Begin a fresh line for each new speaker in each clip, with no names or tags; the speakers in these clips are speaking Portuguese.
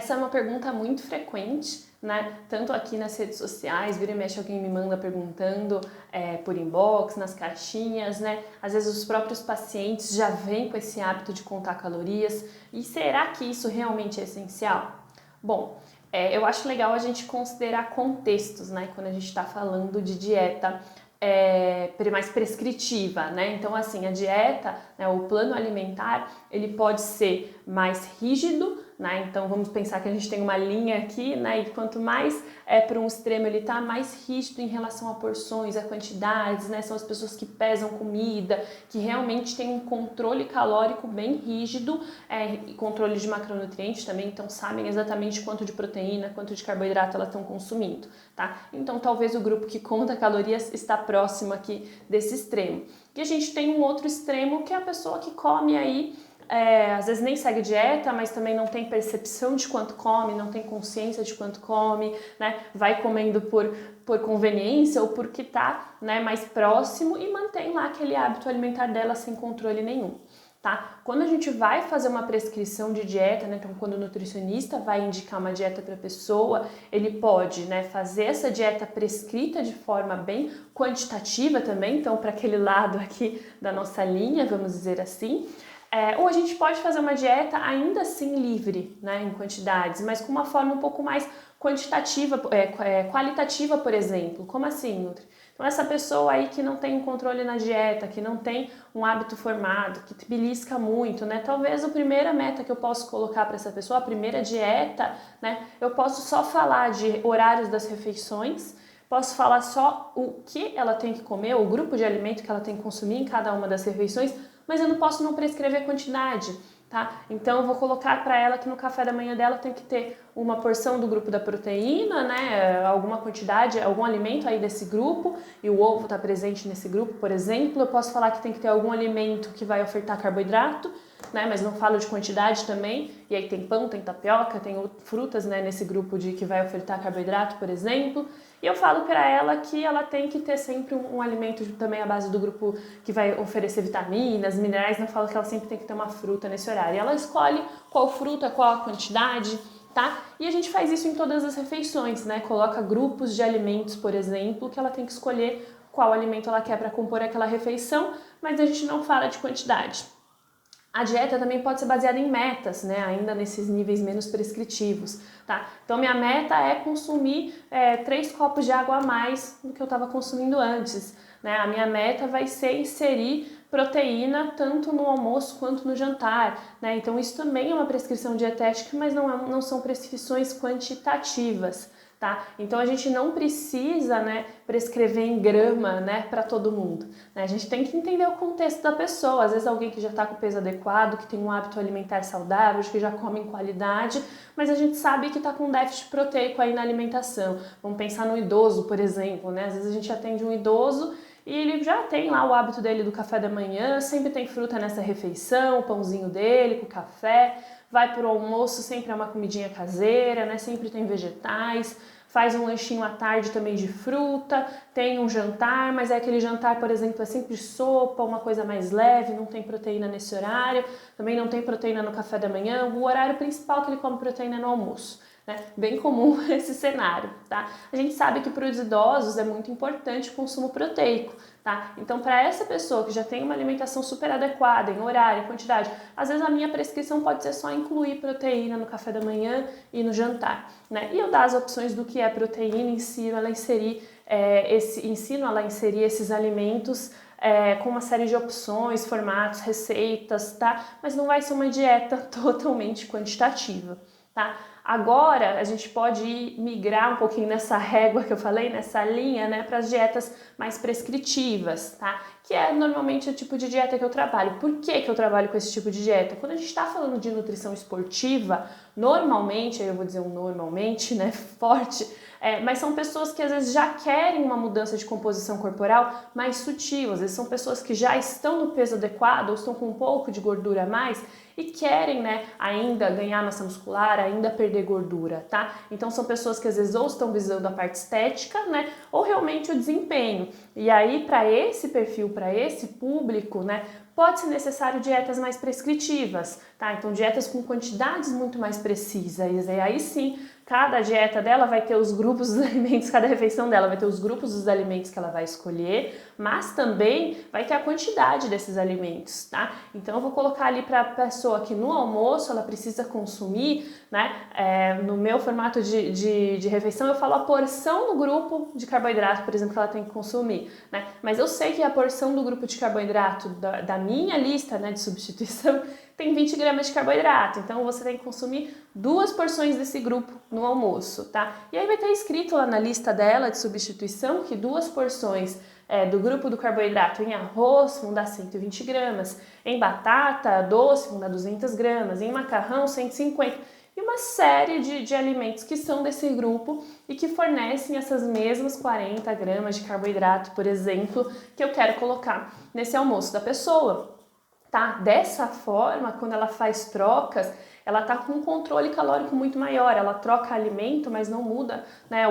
Essa é uma pergunta muito frequente, né? Tanto aqui nas redes sociais, vira e mexe alguém me manda perguntando por inbox, nas caixinhas, né? Às vezes os próprios pacientes já vêm com esse hábito de contar calorias. E será que isso realmente é essencial? Bom, eu acho legal a gente considerar contextos, né? Quando a gente está falando de dieta mais prescritiva, né? Então, assim, a dieta, né, o plano alimentar, ele pode ser mais rígido, né? Então, vamos pensar que a gente tem uma linha aqui, né? E quanto mais para um extremo ele tá, mais rígido em relação a porções, a quantidades, né? São as pessoas que pesam comida, que realmente têm um controle calórico bem rígido, e controle de macronutrientes também, então sabem exatamente quanto de proteína, quanto de carboidrato elas estão consumindo, tá? Então, talvez o grupo que conta calorias está próximo aqui desse extremo. E a gente tem um outro extremo que é a pessoa que come aí, às vezes nem segue dieta, mas também não tem percepção de quanto come, não tem consciência de quanto come, né? Vai comendo por conveniência ou porque tá, né, mais próximo e mantém lá aquele hábito alimentar dela sem controle nenhum. Tá? Quando a gente vai fazer uma prescrição de dieta, né, então quando o nutricionista vai indicar uma dieta para a pessoa, ele pode, né, fazer essa dieta prescrita de forma bem quantitativa também, então para aquele lado aqui da nossa linha, vamos dizer assim. Ou a gente pode fazer uma dieta ainda assim livre, né, em quantidades, mas com uma forma um pouco mais quantitativa, qualitativa, por exemplo. Como assim, Nutri? Então essa pessoa aí que não tem um controle na dieta, que não tem um hábito formado, que belisca muito, né? Talvez a primeira meta que eu posso colocar para essa pessoa, a primeira dieta, né? Eu posso só falar de horários das refeições, posso falar só o que ela tem que comer, o grupo de alimento que ela tem que consumir em cada uma das refeições, mas eu não posso não prescrever quantidade, tá? Então eu vou colocar para ela que no café da manhã dela tem que ter uma porção do grupo da proteína, né? Alguma quantidade, algum alimento aí desse grupo, e o ovo está presente nesse grupo, por exemplo. Eu posso falar que tem que ter algum alimento que vai ofertar carboidrato, né? Mas não falo de quantidade também. E aí tem pão, tem tapioca, tem frutas, né, nesse grupo de que vai ofertar carboidrato, por exemplo. E eu falo para ela que ela tem que ter sempre um alimento também à base do grupo que vai oferecer vitaminas, minerais. Não falo que ela sempre tem que ter uma fruta nesse horário. E ela escolhe qual fruta, qual a quantidade, tá? E a gente faz isso em todas as refeições, né? Coloca grupos de alimentos, por exemplo, que ela tem que escolher qual alimento ela quer para compor aquela refeição, mas a gente não fala de quantidade. A dieta também pode ser baseada em metas, né? Ainda nesses níveis menos prescritivos, tá? Então minha meta é consumir 3 copos de água a mais do que eu estava consumindo antes, né? A minha meta vai ser inserir proteína tanto no almoço quanto no jantar, né? Então isso também é uma prescrição dietética, mas não são prescrições quantitativas. Tá? Então a gente não precisa, né, prescrever em grama, né, para todo mundo, né? A gente tem que entender o contexto da pessoa. Às vezes alguém que já está com o peso adequado, que tem um hábito alimentar saudável, que já come em qualidade, mas a gente sabe que está com déficit proteico aí na alimentação. Vamos pensar no idoso, por exemplo, né? Às vezes a gente atende um idoso e ele já tem lá o hábito dele do café da manhã, sempre tem fruta nessa refeição, o pãozinho dele com café. Vai para o almoço, sempre é uma comidinha caseira, né? Sempre tem vegetais, faz um lanchinho à tarde também de fruta, tem um jantar, mas é aquele jantar, por exemplo, é sempre sopa, uma coisa mais leve, não tem proteína nesse horário, também não tem proteína no café da manhã, o horário principal que ele come proteína é no almoço. Né? Bem comum esse cenário, tá? A gente sabe que para os idosos é muito importante o consumo proteico, tá? Então, para essa pessoa que já tem uma alimentação super adequada, em horário, em quantidade, às vezes a minha prescrição pode ser só incluir proteína no café da manhã e no jantar, né? E eu dar as opções do que é proteína, ensino ela a inserir esses alimentos com uma série de opções, formatos, receitas, tá? Mas não vai ser uma dieta totalmente quantitativa, tá? Agora a gente pode migrar um pouquinho nessa régua que eu falei, nessa linha, né, para as dietas mais prescritivas, tá? Que é normalmente o tipo de dieta que eu trabalho. Por que eu trabalho com esse tipo de dieta? Quando a gente está falando de nutrição esportiva, normalmente, aí eu vou dizer um normalmente, né, forte, mas são pessoas que às vezes já querem uma mudança de composição corporal mais sutil, às vezes são pessoas que já estão no peso adequado ou estão com um pouco de gordura a mais e querem, né, ainda ganhar massa muscular, ainda perder gordura, tá? Então são pessoas que às vezes ou estão visando a parte estética, né, ou realmente o desempenho. E aí para esse perfil, para esse público, né, Pode ser necessário dietas mais prescritivas, tá? Então dietas com quantidades muito mais precisas, e aí sim, cada dieta dela vai ter os grupos dos alimentos, cada refeição dela vai ter os grupos dos alimentos que ela vai escolher, mas também vai ter a quantidade desses alimentos, tá? Então eu vou colocar ali para a pessoa que no almoço ela precisa consumir, né? No meu formato de refeição eu falo a porção do grupo de carboidrato, por exemplo, que ela tem que consumir, né? Mas eu sei que a porção do grupo de carboidrato da minha lista, né, de substituição tem 20 gramas de carboidrato, então você tem que consumir 2 porções desse grupo no almoço, tá? E aí vai estar escrito lá na lista dela de substituição que 2 porções do grupo do carboidrato em arroz vão dar 120 gramas, em batata doce vão dar 200 gramas, em macarrão 150, e uma série de alimentos que são desse grupo e que fornecem essas mesmas 40 gramas de carboidrato, por exemplo, que eu quero colocar nesse almoço da pessoa. Tá? Dessa forma, quando ela faz trocas, ela tá com um controle calórico muito maior, ela troca alimento, mas não muda, né?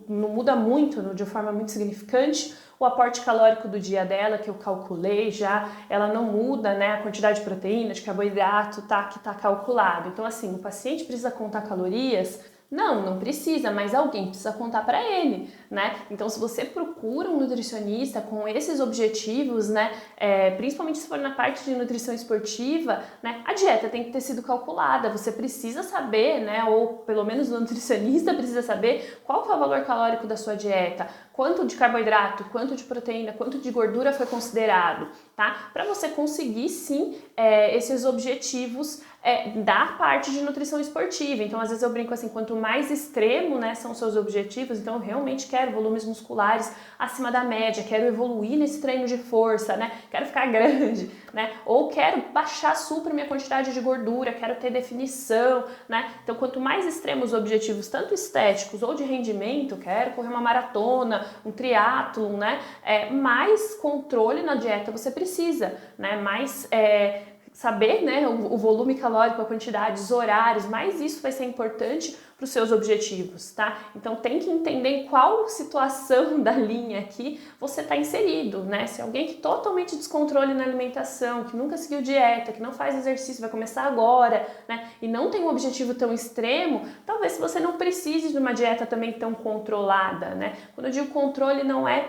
Não muda muito, de forma muito significante, o aporte calórico do dia dela, que eu calculei já, ela não muda, né? A quantidade de proteína, de carboidrato, tá? Que tá calculado. Então, assim, o paciente precisa contar calorias? Não precisa, mas alguém precisa contar para ele, né? Então, se você procura um nutricionista com esses objetivos, né, principalmente se for na parte de nutrição esportiva, né, a dieta tem que ter sido calculada. Você precisa saber, né, ou pelo menos o nutricionista precisa saber qual que é o valor calórico da sua dieta, quanto de carboidrato, quanto de proteína, quanto de gordura foi considerado, tá? Para você conseguir, sim, esses objetivos da parte de nutrição esportiva. Então, às vezes eu brinco assim, quanto mais extremo, né, são seus objetivos, então eu realmente quero volumes musculares acima da média, quero evoluir nesse treino de força, né, quero ficar grande, né, ou quero baixar super minha quantidade de gordura, quero ter definição, né, então quanto mais extremos os objetivos, tanto estéticos ou de rendimento, quero correr uma maratona, um triatlon, né, mais controle na dieta você precisa, né, mais saber, né, o volume calórico, a quantidade, os horários, mas isso vai ser importante para os seus objetivos, tá? Então tem que entender em qual situação da linha aqui você está inserido, né? Se alguém que totalmente descontrole na alimentação, que nunca seguiu dieta, que não faz exercício, vai começar agora, né? E não tem um objetivo tão extremo, talvez você não precise de uma dieta também tão controlada, né? Quando eu digo controle não é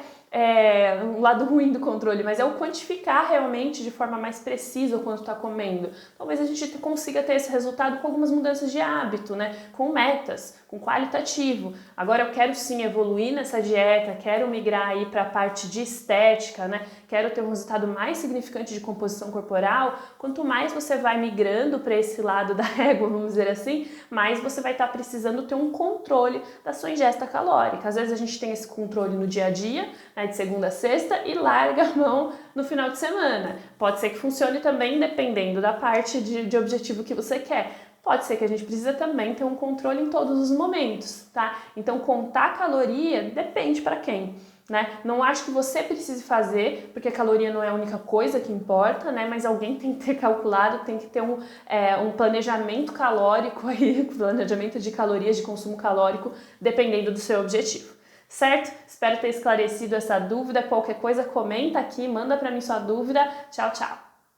um lado ruim do controle, mas é o quantificar realmente de forma mais precisa o quanto está comendo. Talvez a gente consiga ter esse resultado com algumas mudanças de hábito, né? Com metas, com qualitativo. Agora eu quero sim evoluir nessa dieta, quero migrar aí para a parte de estética, né? Quero ter um resultado mais significante de composição corporal. Quanto mais você vai migrando para esse lado da régua, vamos dizer assim, mais você vai estar precisando ter um controle da sua ingesta calórica. Às vezes a gente tem esse controle no dia a dia, né, de segunda a sexta, e larga a mão no final de semana. Pode ser que funcione também dependendo da parte de objetivo que você quer. Pode ser que a gente precisa também ter um controle em todos os momentos, tá? Então contar caloria depende para quem, né? Não acho que você precise fazer, porque a caloria não é a única coisa que importa, né? Mas alguém tem que ter calculado, tem que ter um planejamento calórico aí, planejamento de calorias, de consumo calórico, dependendo do seu objetivo. Certo? Espero ter esclarecido essa dúvida. Qualquer coisa, comenta aqui, manda para mim sua dúvida. Tchau, tchau!